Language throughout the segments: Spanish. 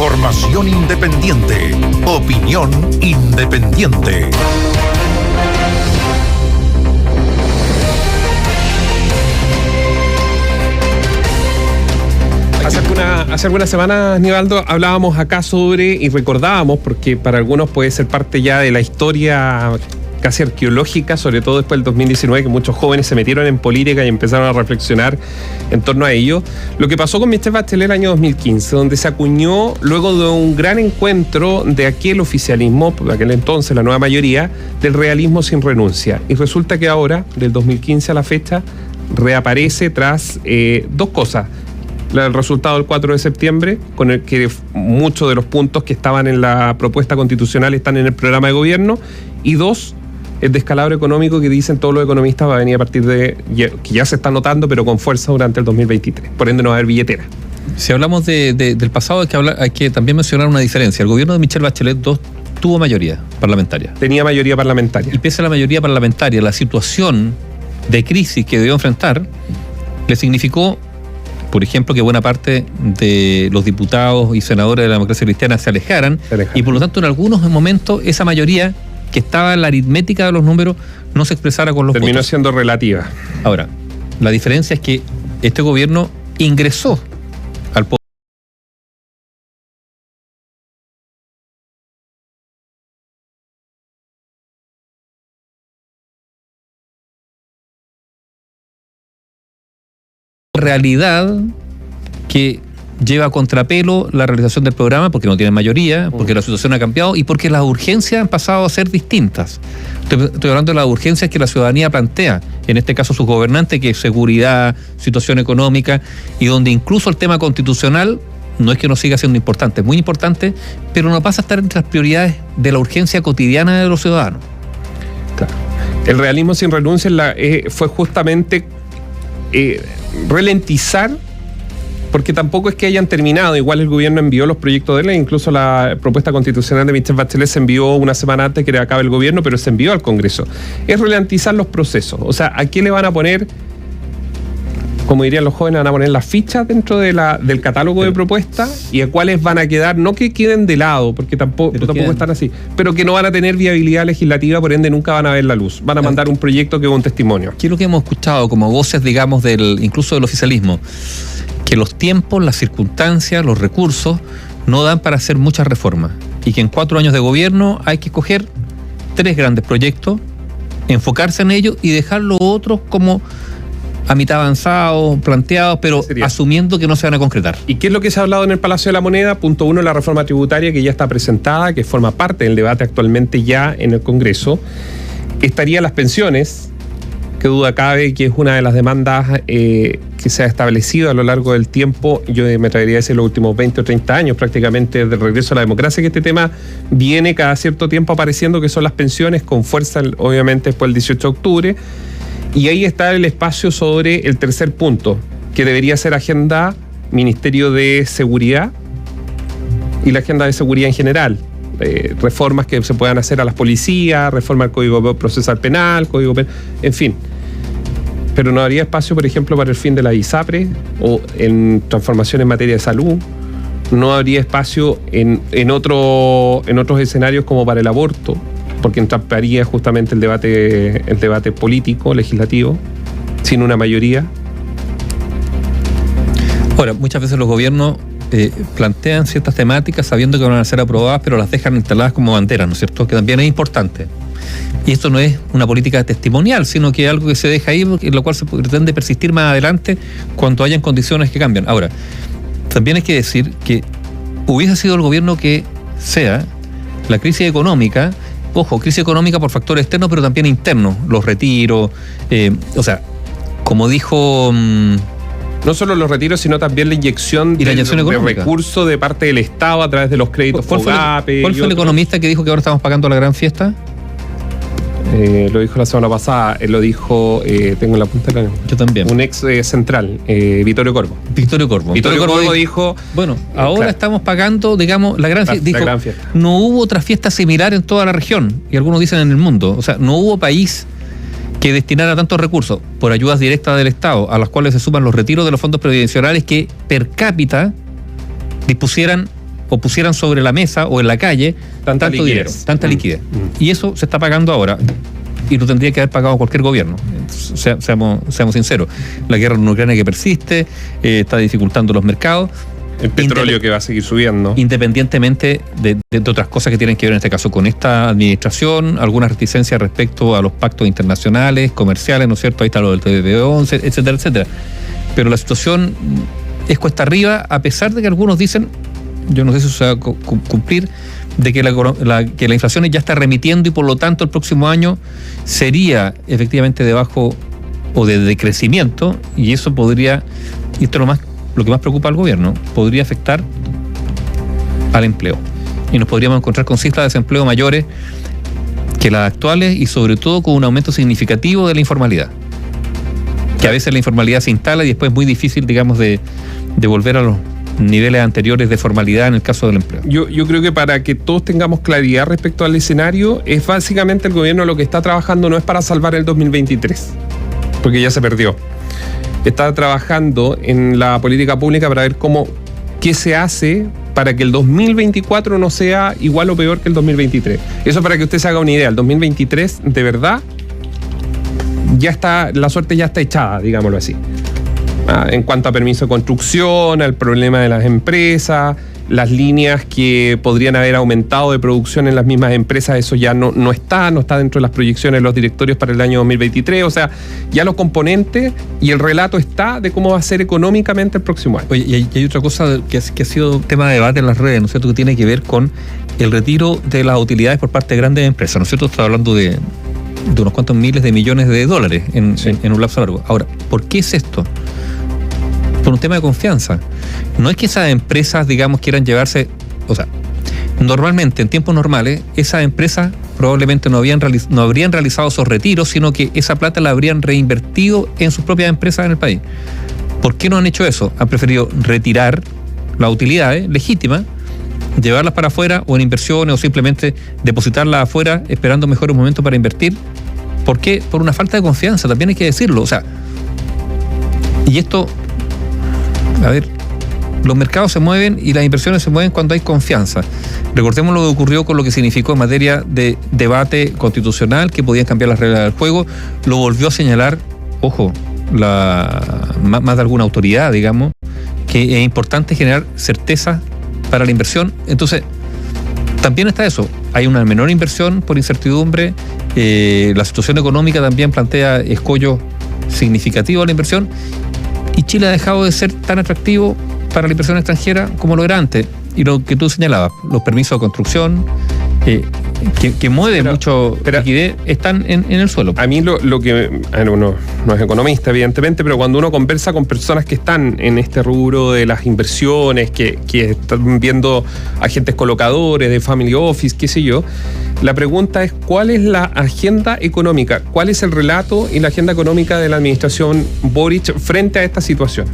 Información independiente. Opinión independiente. Hace algunas semanas, Nivaldo, hablábamos acá sobre, y recordábamos, porque para algunos puede ser parte ya de la historia casi arqueológica, sobre todo después del 2019, que muchos jóvenes se metieron en política y empezaron a reflexionar en torno a ello. Lo que pasó con Michelle Bachelet el año 2015, donde se acuñó, luego de un gran encuentro de aquel oficialismo, por aquel entonces la nueva mayoría, del realismo sin renuncia. Y resulta que ahora, del 2015 a la fecha, reaparece tras dos cosas. El resultado del 4 de septiembre, con el que muchos de los puntos que estaban en la propuesta constitucional están en el programa de gobierno, y dos, el descalabro económico que dicen todos los economistas va a venir a partir de, que ya se está notando, pero con fuerza durante el 2023. Por ende no va a haber billetera. Si hablamos del pasado, hay que también mencionar una diferencia. El gobierno de Michelle Bachelet II tuvo mayoría parlamentaria. Tenía mayoría parlamentaria. Y pese a la mayoría parlamentaria, la situación de crisis que debió enfrentar le significó, por ejemplo, que buena parte de los diputados y senadores de la democracia cristiana se alejaran. Y por lo tanto en algunos momentos esa mayoría que estaba en la aritmética de los números no se expresara con los votos. Terminó siendo relativa. Ahora, la diferencia es que este gobierno ingresó al poder. Realidad que lleva a contrapelo la realización del programa porque no tiene mayoría, porque la situación ha cambiado y porque las urgencias han pasado a ser distintas. Estoy hablando de las urgencias que la ciudadanía plantea, en este caso sus gobernantes, que es seguridad, situación económica, y donde incluso el tema constitucional no es que no siga siendo importante, es muy importante, pero no pasa a estar entre las prioridades de la urgencia cotidiana de los ciudadanos. Claro. El realismo sin renuncia fue justamente ralentizar, porque tampoco es que hayan terminado. Igual el gobierno envió los proyectos de ley, incluso la propuesta constitucional de Michelle Bachelet se envió una semana antes que acabe el gobierno, pero se envió al Congreso. Es ralentizar los procesos. O sea, ¿a qué le van a poner? Como dirían los jóvenes, van a poner las fichas dentro del catálogo de propuestas, y a cuáles van a quedar, no que queden de lado, porque tampoco están así, pero que no van a tener viabilidad legislativa, por ende nunca van a ver la luz. Van a mandar un proyecto que es un testimonio. ¿Qué es lo que hemos escuchado como voces, digamos, incluso del oficialismo? Que los tiempos, las circunstancias, los recursos no dan para hacer muchas reformas, y que en 4 años de gobierno hay que escoger 3 grandes proyectos, enfocarse en ellos y dejar los otros como a mitad avanzados, planteados, pero asumiendo que no se van a concretar. ¿Y qué es lo que se ha hablado en el Palacio de la Moneda? Punto 1, la reforma tributaria, que ya está presentada, que forma parte del debate actualmente ya en el Congreso. Estarían las pensiones, que duda cabe que es una de las demandas que se ha establecido a lo largo del tiempo. Yo me atrevería a decir los últimos 20 o 30 años, prácticamente desde el regreso a la democracia, que este tema viene cada cierto tiempo apareciendo, que son las pensiones, con fuerza obviamente después del 18 de octubre. Y ahí está el espacio sobre el tercer punto, que debería ser agenda Ministerio de Seguridad y la agenda de seguridad en general. Reformas que se puedan hacer a las policías, reforma al Código Procesal Penal, en fin. Pero no habría espacio, por ejemplo, para el fin de la ISAPRE o en transformación en materia de salud. No habría espacio en otros escenarios como para el aborto, porque entramparía justamente el debate político, legislativo, sin una mayoría. Ahora, muchas veces los gobiernos plantean ciertas temáticas sabiendo que van a ser aprobadas, pero las dejan instaladas como banderas, ¿no es cierto? Que también es importante. Y esto no es una política testimonial, sino que es algo que se deja ahí, en lo cual se pretende persistir más adelante cuando hayan condiciones que cambian. Ahora, también hay que decir que hubiese sido el gobierno que sea, la crisis económica, ojo, crisis económica por factores externos, pero también internos, los retiros, o sea, como dijo... No solo los retiros, sino también la inyección de recursos de parte del Estado a través de los créditos FOGAPE. ¿Cuál fue el economista que dijo que ahora estamos pagando la gran fiesta? Lo dijo la semana pasada, lo dijo, tengo en la punta de la lengua. Yo también. Un ex central, Vittorio Corvo. Vittorio Corvo dijo... Bueno, ahora estamos pagando, digamos, la gran fiesta. Dijo, la gran fiesta. No hubo otra fiesta similar en toda la región, y algunos dicen en el mundo. O sea, no hubo país que destinara tantos recursos por ayudas directas del Estado, a las cuales se suman los retiros de los fondos previsionales, que per cápita dispusieran o pusieran sobre la mesa o en la calle Tanta tanto liquidez. dinero, tanta liquidez. Y eso se está pagando ahora. Y lo tendría que haber pagado cualquier gobierno. Seamos sinceros. La guerra en Ucrania que persiste, está dificultando los mercados. El petróleo que va a seguir subiendo. Independientemente de otras cosas que tienen que ver en este caso con esta administración, algunas reticencias respecto a los pactos internacionales, comerciales, ¿no es cierto? Ahí está lo del TPP-11, etcétera, etcétera. Pero la situación es cuesta arriba, a pesar de que algunos dicen, yo no sé si eso se va a cumplir, de que la inflación ya está remitiendo y por lo tanto el próximo año sería efectivamente debajo o de decrecimiento, y eso podría, y esto es lo que más preocupa al gobierno, podría afectar al empleo. Y nos podríamos encontrar con cifras de desempleo mayores que las actuales y sobre todo con un aumento significativo de la informalidad. Que a veces la informalidad se instala y después es muy difícil, digamos, de volver a los niveles anteriores de formalidad en el caso del empleo. Yo creo que para que todos tengamos claridad respecto al escenario, es básicamente el gobierno lo que está trabajando no es para salvar el 2023, porque ya se perdió. Está trabajando en la política pública para ver qué se hace para que el 2024 no sea igual o peor que el 2023. Eso para que usted se haga una idea. El 2023, de verdad, ya está, la suerte ya está echada, digámoslo así. En cuanto a permiso de construcción, al problema de las empresas, las líneas que podrían haber aumentado de producción en las mismas empresas, eso ya no está dentro de las proyecciones de los directorios para el año 2023. O sea, ya los componentes y el relato está de cómo va a ser económicamente el próximo año. Oye, y hay otra cosa que ha sido tema de debate en las redes, ¿no es cierto?, que tiene que ver con el retiro de las utilidades por parte de grandes empresas, ¿no es cierto? Está hablando de unos cuantos miles de millones de dólares en un lapso largo. Ahora, ¿por qué es esto? Por un tema de confianza. No es que esas empresas, digamos, quieran llevarse, o sea, normalmente, en tiempos normales, esas empresas probablemente no habrían realizado esos retiros, sino que esa plata la habrían reinvertido en sus propias empresas en el país. ¿Por qué no han hecho eso? Han preferido retirar las utilidades legítimas, llevarlas para afuera o en inversiones o simplemente depositarlas afuera esperando mejores momentos para invertir. ¿Por qué? Por una falta de confianza, también hay que decirlo. O sea, y esto, a ver, los mercados se mueven y las inversiones se mueven cuando hay confianza. Recordemos lo que ocurrió con lo que significó en materia de debate constitucional, que podían cambiar las reglas del juego. Lo volvió a señalar, ojo, más de alguna autoridad, digamos, que es importante generar certeza para la inversión. Entonces, también está eso. Hay una menor inversión por incertidumbre. La situación económica también plantea escollos significativos a la inversión. Y Chile ha dejado de ser tan atractivo para la inversión extranjera como lo era antes. Y lo que tú señalabas, los permisos de construcción, que mueven mucho liquidez, están en el suelo. A mí lo que... uno no es economista, evidentemente, pero cuando uno conversa con personas que están en este rubro de las inversiones, que están viendo agentes colocadores, de family office, qué sé yo, la pregunta es: ¿cuál es la agenda económica? ¿Cuál es el relato y la agenda económica de la administración Boric frente a esta situación?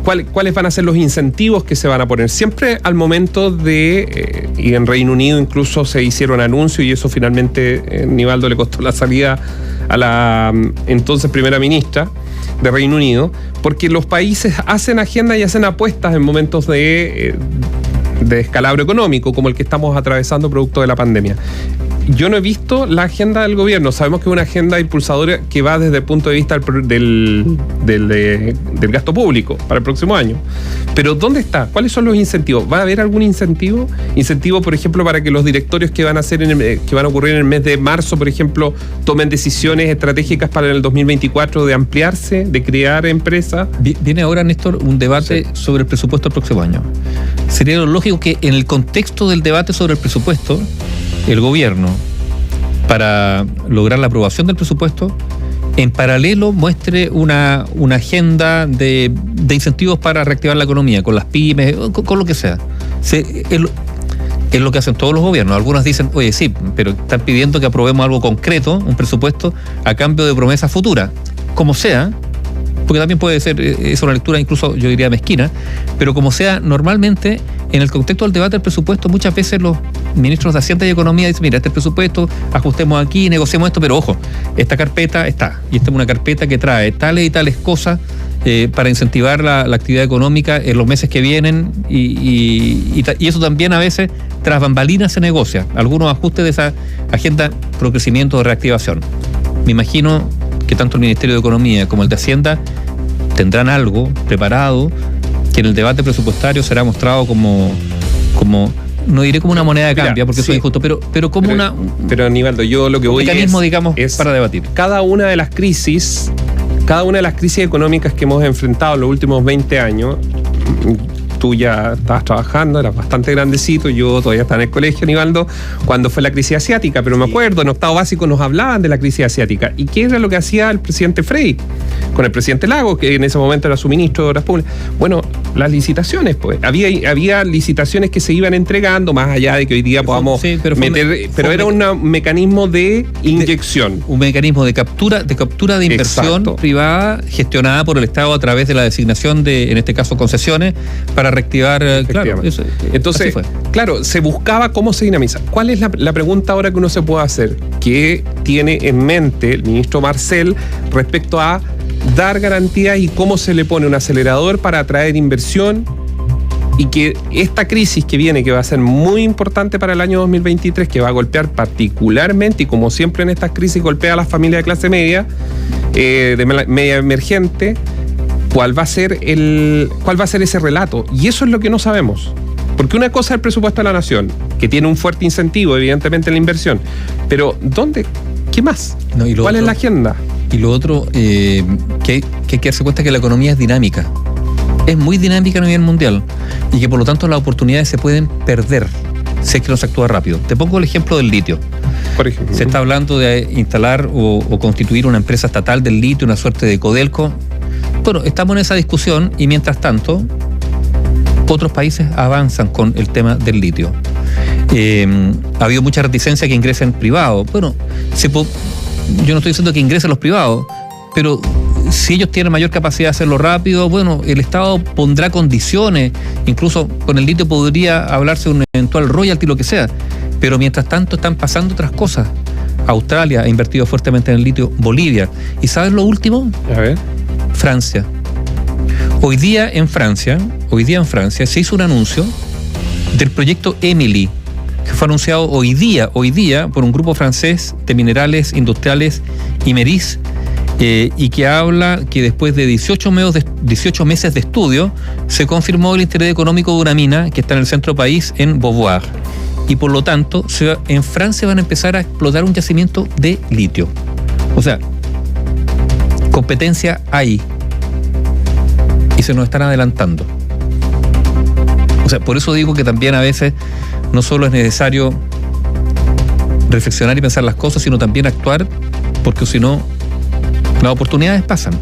¿Cuáles van a ser los incentivos que se van a poner? Siempre al momento de, y en Reino Unido incluso se hicieron anuncios y eso finalmente Nivaldo le costó la salida a la entonces primera ministra de Reino Unido, porque los países hacen agenda y hacen apuestas en momentos de descalabro económico como el que estamos atravesando producto de la pandemia. Yo no he visto la agenda del gobierno. Sabemos que es una agenda impulsadora que va desde el punto de vista del gasto público para el próximo año. Pero ¿dónde está? ¿Cuáles son los incentivos? ¿Va a haber algún incentivo? Incentivo, por ejemplo, para que los directorios que van a ocurrir en el mes de marzo, por ejemplo, tomen decisiones estratégicas para el 2024 de ampliarse, de crear empresas. Viene ahora, Néstor, un debate sobre el presupuesto del próximo año. Sería lo lógico que en el contexto del debate sobre el presupuesto, el gobierno, para lograr la aprobación del presupuesto, en paralelo muestre una agenda de incentivos para reactivar la economía, con las pymes, con lo que sea. Es lo que hacen todos los gobiernos. Algunos dicen, oye, sí, pero están pidiendo que aprobemos algo concreto, un presupuesto, a cambio de promesas futuras. Como sea, porque también puede ser, es una lectura incluso, yo diría, mezquina, pero como sea, normalmente, en el contexto del debate del presupuesto, muchas veces los ministros de Hacienda y Economía dicen, mira, este presupuesto, ajustemos aquí, negociemos esto, pero ojo, esta carpeta está, y esta es una carpeta que trae tales y tales cosas para incentivar la actividad económica en los meses que vienen y eso también a veces tras bambalinas se negocia, algunos ajustes de esa agenda pro crecimiento o reactivación. Me imagino que tanto el Ministerio de Economía como el de Hacienda tendrán algo preparado que en el debate presupuestario será mostrado como no diré como una moneda de cambio, porque eso es injusto, pero como pero Aníbaldo, yo lo que voy mecanismo, digamos, es para debatir. Cada una de las crisis económicas que hemos enfrentado en los últimos 20 años, tú ya estabas trabajando, eras bastante grandecito, yo todavía estaba en el colegio, Aníbaldo, cuando fue la crisis asiática, pero me acuerdo, en octavo básico nos hablaban de la crisis asiática. ¿Y qué era lo que hacía el presidente Frey con el presidente Lagos, que en ese momento era su ministro de Obras Públicas? Bueno, las licitaciones, pues. Había licitaciones que se iban entregando, más allá de que hoy día podamos pero era un mecanismo de inyección. Un mecanismo de captura de inversión privada gestionada por el Estado a través de la designación de, en este caso, concesiones, para reactivar, claro. Entonces, claro, se buscaba cómo se dinamiza. ¿Cuál es la pregunta ahora que uno se puede hacer? ¿Qué tiene en mente el ministro Marcel respecto a dar garantías y cómo se le pone un acelerador para atraer inversión y que esta crisis que viene, que va a ser muy importante para el año 2023, que va a golpear particularmente, y como siempre en estas crisis golpea a las familias de clase media, de media emergente, ¿cuál va a ser ese relato? Y eso es lo que no sabemos. Porque una cosa es el presupuesto de la nación, que tiene un fuerte incentivo, evidentemente, en la inversión. Pero, ¿dónde? ¿Qué más? ¿Cuál es la agenda? Y lo otro, que hay que darse cuenta que la economía es dinámica. Es muy dinámica a nivel mundial. Y que por lo tanto las oportunidades se pueden perder si es que no se actúa rápido. Te pongo el ejemplo del litio. Por ejemplo. Se está hablando de instalar o constituir una empresa estatal del litio, una suerte de Codelco. Bueno, estamos en esa discusión y mientras tanto otros países avanzan con el tema del litio. Ha habido mucha reticencia que ingresen privados. Bueno, yo no estoy diciendo que ingresen los privados, pero si ellos tienen mayor capacidad de hacerlo rápido, bueno, el Estado pondrá condiciones, incluso con el litio podría hablarse de un eventual royalty, lo que sea, pero mientras tanto están pasando otras cosas. Australia ha invertido fuertemente en el litio, Bolivia. ¿Y sabes lo último? A ver. Francia. Hoy día en Francia se hizo un anuncio del proyecto Emily, que fue anunciado hoy día por un grupo francés de minerales industriales, Imerys, y que habla que después de 18 meses de estudio se confirmó el interés económico de una mina que está en el centro del país, en Beauvoir. Y por lo tanto, en Francia van a empezar a explotar un yacimiento de litio. O sea, competencia hay. Y se nos están adelantando. O sea, por eso digo que también a veces no solo es necesario reflexionar y pensar las cosas, sino también actuar, porque si no, las oportunidades pasan.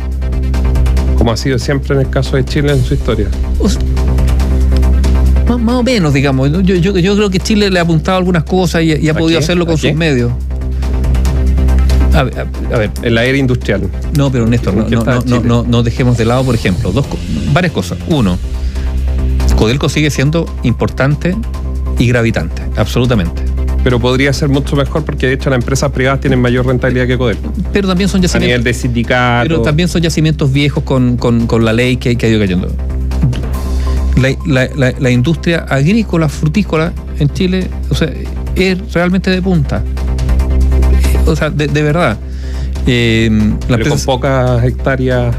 Como ha sido siempre en el caso de Chile en su historia. O sea, más o menos, digamos. Yo creo que Chile le ha apuntado algunas cosas y ha podido hacerlo con sus medios. A ver, en la era industrial. No, pero Néstor, no dejemos de lado, por ejemplo, varias cosas. Uno, Codelco sigue siendo importante y gravitante, absolutamente. Pero podría ser mucho mejor porque de hecho las empresas privadas tienen mayor rentabilidad que Codelco. Pero también son yacimientos. A nivel de sindicato. Pero también son yacimientos viejos con la ley que ha ido cayendo. La industria agrícola, frutícola en Chile, o sea, es realmente de punta. O sea, de verdad. Pero con pocas hectáreas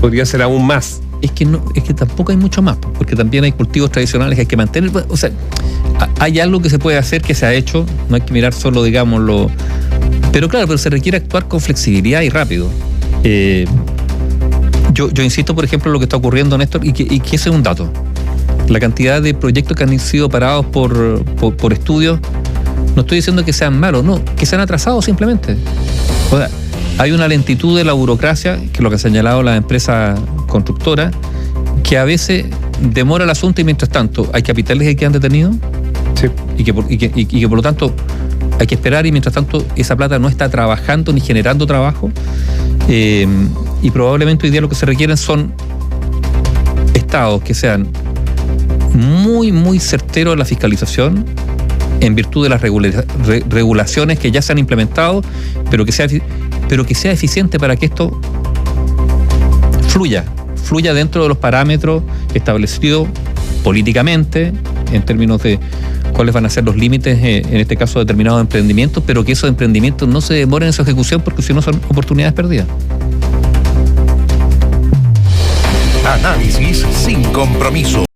podría ser aún más. Es que tampoco hay mucho más, porque también hay cultivos tradicionales que hay que mantener. O sea, hay algo que se puede hacer, que se ha hecho, no hay que mirar solo, digámoslo. Pero claro, pero se requiere actuar con flexibilidad y rápido. Yo insisto, por ejemplo, en lo que está ocurriendo, Néstor, y que ese es un dato. La cantidad de proyectos que han sido parados por estudios, no estoy diciendo que sean malos, no, que se han atrasado simplemente. O sea, hay una lentitud de la burocracia, que es lo que ha señalado la empresa constructora, que a veces demora el asunto y mientras tanto hay capitales que quedan detenidos. Sí. Y que por lo tanto hay que esperar y mientras tanto esa plata no está trabajando ni generando trabajo. Y probablemente hoy día lo que se requieren son estados que sean muy, muy certeros en la fiscalización, en virtud de las regulaciones que ya se han implementado, pero que sea eficiente para que esto fluya dentro de los parámetros establecidos políticamente, en términos de cuáles van a ser los límites, en este caso, determinados emprendimientos, pero que esos emprendimientos no se demoren en su ejecución porque si no son oportunidades perdidas. Análisis sin compromiso.